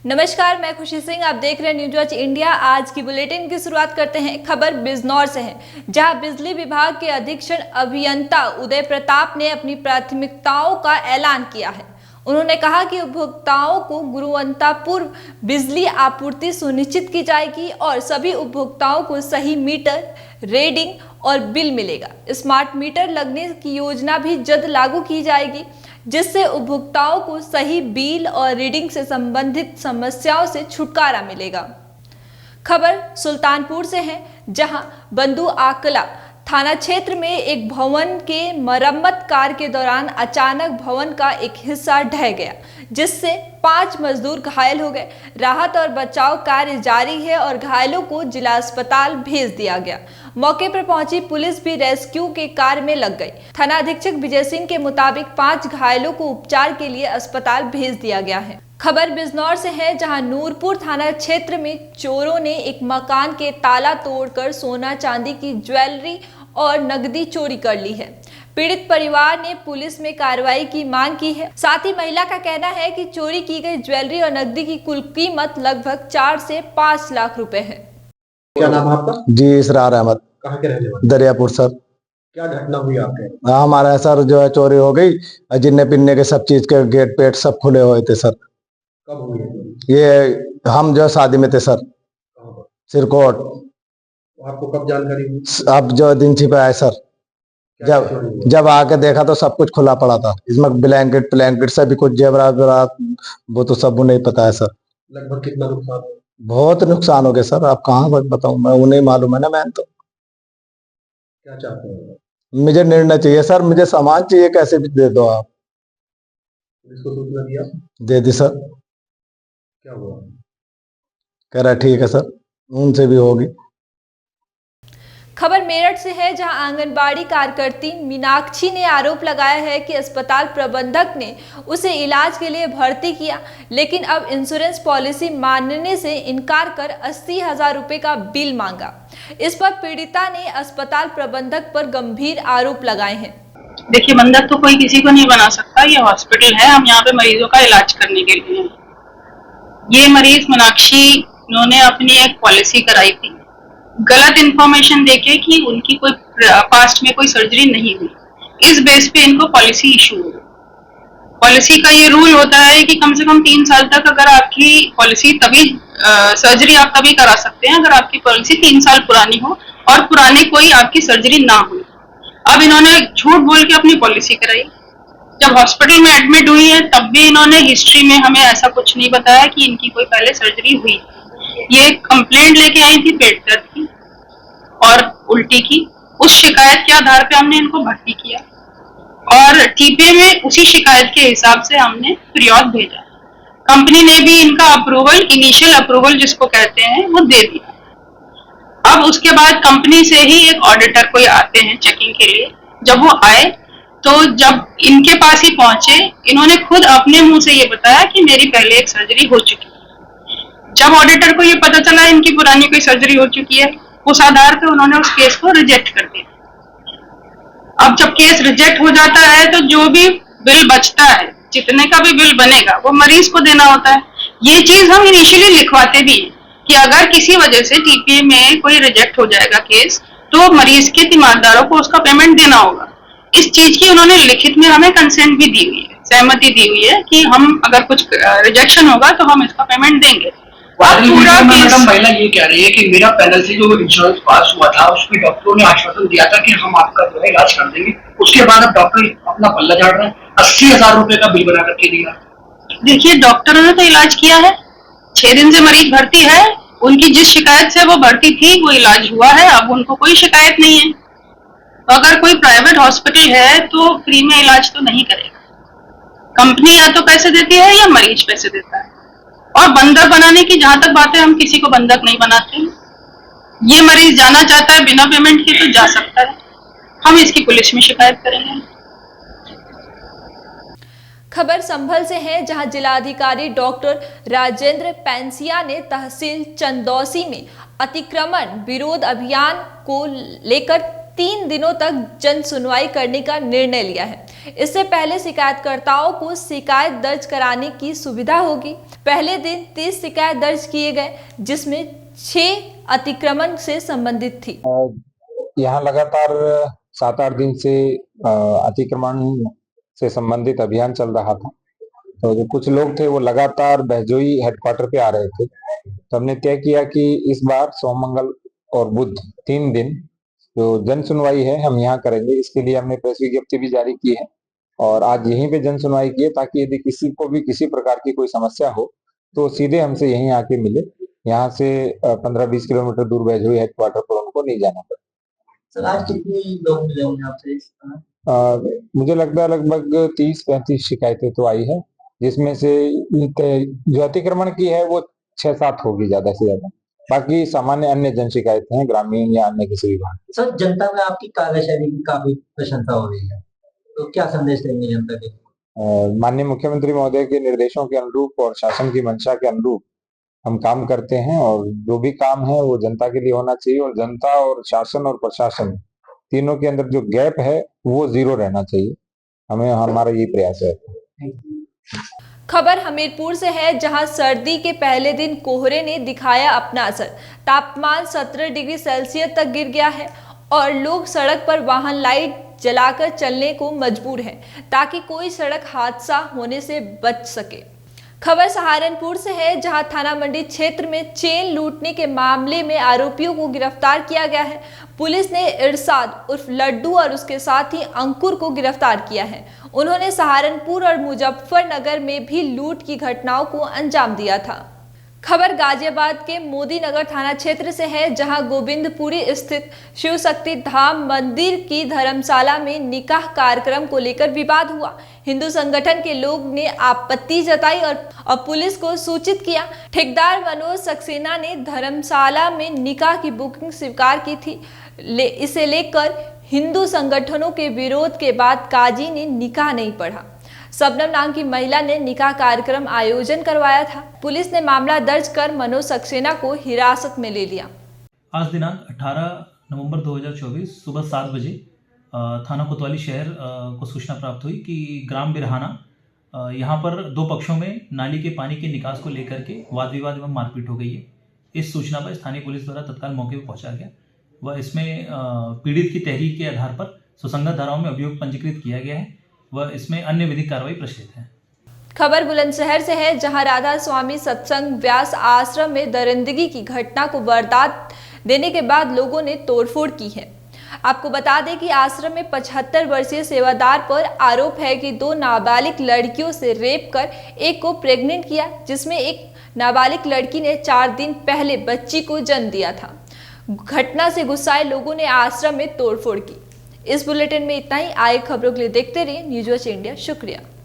नमस्कार, मैं खुशी सिंह। आप देख रहे हैं न्यूज वॉच इंडिया। आज की बुलेटिन की शुरुआत करते हैं खबर बिजनौर से है, जहां बिजली विभाग के अधीक्षण अभियंता उदय प्रताप ने अपनी प्राथमिकताओं का ऐलान किया है। उन्होंने कहा कि उपभोक्ताओं को गुणवत्तापूर्ण बिजली आपूर्ति सुनिश्चित की जाएगी और सभी उपभोक्ताओं को सही मीटर रीडिंग और बिल मिलेगा। स्मार्ट मीटर लगने की योजना भी जल्द लागू की जाएगी, जिससे उपभोक्ताओं को सही बिल और रीडिंग से संबंधित समस्याओं से छुटकारा मिलेगा। खबर सुल्तानपुर से है, जहां बंधु आकला थाना क्षेत्र में एक भवन के मरम्मत कार्य के दौरान अचानक भवन का एक हिस्सा ढह गया, जिससे 5 मजदूर घायल हो गए। राहत और बचाव कार्य जारी है और घायलों को जिला अस्पताल भेज दिया गया। मौके पर पहुंची पुलिस भी रेस्क्यू के कार्य में लग गई। थाना अधीक्षक विजय सिंह के मुताबिक 5 घायलों को उपचार के लिए अस्पताल भेज दिया गया है। खबर बिजनौर से है, जहां नूरपुर थाना क्षेत्र में चोरों ने एक मकान के ताला तोड़कर सोना चांदी की ज्वेलरी और नकदी चोरी कर ली है। पीड़ित परिवार ने पुलिस में कार्रवाई की मांग की है। साथ ही महिला का कहना है कि चोरी की गई ज्वेलरी और नकदी की कुल कीमत लगभग 4 से 5 लाख रुपए है। क्या नाम है आपका? जी, इसरार अहमद। कहाँ के रहने वाले? दरियापुर सर। क्या घटना हुई आपके? हाँ, हमारा सर जो है चोरी हो गई। जिन्ने पिन्ने के सब चीज के गेट पेट सब खुले हुए थे सर। कब हुई है? ये हम जो शादी में थे सर, कहाँ पर? सिरकोट। तो आपको कब जानकारी हुई? अब जो दिन छिपा है सर, क्या चोरी हुई? जब आके देखा तो सब कुछ खुला पड़ा था। इसमें ब्लैंकेट से भी कुछ जेवरात वो तो सब नहीं पता है सर। लगभग कितना नुकसान हुआ? बहुत नुकसान हो गया सर। आप कहाँ बताऊं, मैं उन्हें मालूम है ना। मैं तो क्या चाहते हैं? मुझे निर्णय चाहिए सर, मुझे सामान चाहिए, कैसे भी दे दो आप। पुलिस को सूचना दिया? दे दी सर। क्या हुआ? कह रहा ठीक है सर, उनसे भी होगी। खबर मेरठ से है, जहां आंगनबाड़ी कार्यकर्ती मीनाक्षी ने आरोप लगाया है कि अस्पताल प्रबंधक ने उसे इलाज के लिए भर्ती किया, लेकिन अब इंश्योरेंस पॉलिसी मानने से इनकार कर 80,000 रुपए का बिल मांगा। इस पर पीड़िता ने अस्पताल प्रबंधक पर गंभीर आरोप लगाए हैं। देखिए, बंधक तो कोई किसी को नहीं बना सकता। ये हॉस्पिटल है, हम यहाँ पे मरीजों का इलाज करने के लिए हैं। ये मरीज मीनाक्षी, उन्होंने अपनी एक पॉलिसी कराई थी गलत इंफॉर्मेशन देके कि उनकी कोई पास्ट में कोई सर्जरी नहीं हुई। इस बेस पे इनको पॉलिसी इशू हुई। पॉलिसी का ये रूल होता है कि कम से कम 3 साल तक अगर आपकी पॉलिसी तभी सर्जरी आप तभी करा सकते हैं अगर आपकी पॉलिसी 3 साल पुरानी हो और पुरानी कोई आपकी सर्जरी ना हुई। अब इन्होंने झूठ बोल के अपनी पॉलिसी कराई। जब हॉस्पिटल में एडमिट हुई है तब भी इन्होंने हिस्ट्री में हमें ऐसा कुछ नहीं बताया कि इनकी कोई पहले सर्जरी हुई। ये कंप्लेंट लेके आई थी पेट दर्द की और उल्टी की। उस शिकायत के आधार पे हमने इनको भर्ती किया और टीपीए में उसी शिकायत के हिसाब से हमने फिरियाद भेजा। कंपनी ने भी इनका अप्रूवल, इनिशियल अप्रूवल जिसको कहते हैं, वो दे दिया। अब उसके बाद कंपनी से ही एक ऑडिटर कोई आते हैं चेकिंग के लिए। जब वो आए तो जब इनके पास ही पहुंचे, इन्होंने खुद अपने मुंह से ये बताया कि मेरी पहले एक सर्जरी हो चुकी है। जब ऑडिटर को ये पता चला इनकी पुरानी कोई सर्जरी हो चुकी है, उस आधार पे उन्होंने उस केस को रिजेक्ट कर दिया। अब जब केस रिजेक्ट हो जाता है तो जो भी बिल बचता है, जितने का भी बिल बनेगा, वो मरीज को देना होता है। ये चीज हम इनिशियली लिखवाते भी हैं कि अगर किसी वजह से टीपीए में कोई रिजेक्ट हो जाएगा केस, तो मरीज के तीमारदारों को उसका पेमेंट देना होगा। इस चीज की उन्होंने लिखित में हमें कंसेंट भी दी हुई है, सहमति दी हुई है कि हम अगर कुछ रिजेक्शन होगा तो हम इसका पेमेंट देंगे। मैडम, महिला ये कह रही है कि मेरा पैनल से जो इंश्योरेंस पास हुआ था उसमें डॉक्टरों ने आश्वासन दिया था कि हम आपका जो है इलाज कर देंगे। उसके बाद अब डॉक्टर अपना पल्ला झाड़ रहे हैं। 80,000 रुपए का बिल बना करके दिया। देखिए, डॉक्टरों ने तो इलाज किया है। 6 दिन से मरीज भर्ती है। उनकी जिस शिकायत से वो भर्ती थी वो इलाज हुआ है। अब उनको कोई शिकायत नहीं है। अगर कोई प्राइवेट हॉस्पिटल है तो फ्री में इलाज तो नहीं करेगा। कंपनी या तो पैसे देती है या मरीज पैसे देता है। और बंधक बनाने की जहां तक बात है, हम किसी को बंधक नहीं बनाते। ये मरीज जाना चाहता है बिना पेमेंट के तो जा सकता है। हम इसकी पुलिस में शिकायत करेंगे। खबर संभल से है, जहां जिलाधिकारी डॉक्टर राजेंद्र पैंसिया ने तहसील चंदौसी में अतिक्रमण विरोध अभियान को लेकर 3 दिनों तक जन सुनवाई करने का निर्णय लिया है। इससे पहले शिकायतकर्ताओं को शिकायत दर्ज कराने की सुविधा होगी। पहले दिन 30 शिकायत दर्ज किए गए, जिसमें 6 अतिक्रमण से संबंधित थी। यहाँ लगातार 7-8 दिन से अतिक्रमण से संबंधित अभियान चल रहा था। तो जो कुछ लोग थे वो लगातार बहजोई हेडक्वार्टर पे आ रहे थे, तो हमने तय किया कि इस बार सोम, मंगल और बुध 3 दिन जो जन सुनवाई है हम यहाँ करेंगे। इसके लिए हमने प्रेस विज्ञप्ति भी जारी की है और आज यहीं पे जन सुनवाई की है, ताकि यदि किसी को भी किसी प्रकार की कोई समस्या हो तो सीधे हमसे यहीं आके मिले। यहाँ से 15-20 किलोमीटर दूर बहजोई हेडक्वार्टर पर उनको नहीं जाना पड़े। सर, आज कितने लोग मिले होंगे आपसे इस समय? मुझे लगता है लगभग 30-35 शिकायतें तो आई है, जिसमें से जो अतिक्रमण की है वो 6-7 होगी ज्यादा से ज्यादा। बाकी सामान्य अन्य जन शिकायतें हैं, ग्रामीण या अन्य किसी विभाग की। सर, जनता में आपकी कार्यशैली की काफी प्रशंसा हो रही है, तो क्या संदेश देंगे जनता के? माननीय मुख्यमंत्री महोदय के निर्देशों के अनुरूप और शासन की मंशा के अनुरूप हम काम करते हैं, और जो भी काम है वो जनता के लिए होना चाहिए, और जनता और शासन और प्रशासन तीनों के अंदर जो गैप है वो 0 रहना चाहिए। हमारा यही प्रयास है। खबर हमीरपुर से है, जहां सर्दी के पहले दिन कोहरे ने दिखाया अपना असर। तापमान 17 डिग्री सेल्सियस तक गिर गया है और लोग सड़क पर वाहन लाइट जलाकर चलने को मजबूर हैं, ताकि कोई सड़क हादसा होने से बच सके। खबर सहारनपुर से है, जहां थाना मंडी क्षेत्र में चेन लूटने के मामले में आरोपियों को गिरफ्तार किया गया है। पुलिस ने इरशाद उर्फ लड्डू और उसके साथी अंकुर को गिरफ्तार किया है। उन्होंने सहारनपुर और मुजफ्फरनगर में भी लूट की घटनाओं को अंजाम दिया था। खबर गाजियाबाद के मोदी नगर थाना क्षेत्र से है, जहां गोविंदपुरी स्थित शिव शक्ति धाम मंदिर की धर्मशाला में निकाह कार्यक्रम को लेकर विवाद हुआ। हिंदू संगठन के लोग ने आपत्ति जताई और पुलिस को सूचित किया। ठेकेदार मनोज सक्सेना ने धर्मशाला में निकाह की बुकिंग स्वीकार की थी। इसे लेकर हिंदू संगठनों के विरोध के बाद काजी ने निकाह नहीं पढ़ा। सबनम नाम की महिला ने निकाह कार्यक्रम आयोजन करवाया था। पुलिस ने मामला दर्ज कर मनोज सक्सेना को हिरासत में ले लिया। आज दिनांक 18 नवंबर 2024 सुबह 7 बजे थाना कोतवाली शहर को सूचना प्राप्त हुई कि ग्राम बिरहाना यहाँ पर 2 पक्षों में नाली के पानी के निकास को लेकर के वाद विवाद एवं मारपीट हो गई है। इस सूचना पर स्थानीय पुलिस द्वारा तत्काल मौके पर पहुंचा गया व इसमें पीड़ित की तहरीर के आधार पर सुसंगत धाराओं में अभियोग पंजीकृत किया गया है व इसमें अन्य विधिक कार्रवाई प्रचलित है। खबर बुलंदशहर से है, जहां राधा स्वामी सत्संग व्यास आश्रम में दरिंदगी की घटना को वारदात देने के बाद लोगों ने तोड़फोड़ की है। आपको बता दें कि आश्रम में 75 वर्षीय सेवादार पर आरोप है कि 2 नाबालिग लड़कियों से रेप कर एक को प्रेग्नेंट किया, जिसमें एक नाबालिग लड़की ने 4 दिन पहले बच्ची को जन्म दिया था। घटना से गुस्साए लोगों ने आश्रम में तोड़फोड़ की। इस बुलेटिन में इतना ही। आए खबरों के लिए देखते रहिए न्यूज़ वॉच इंडिया। शुक्रिया।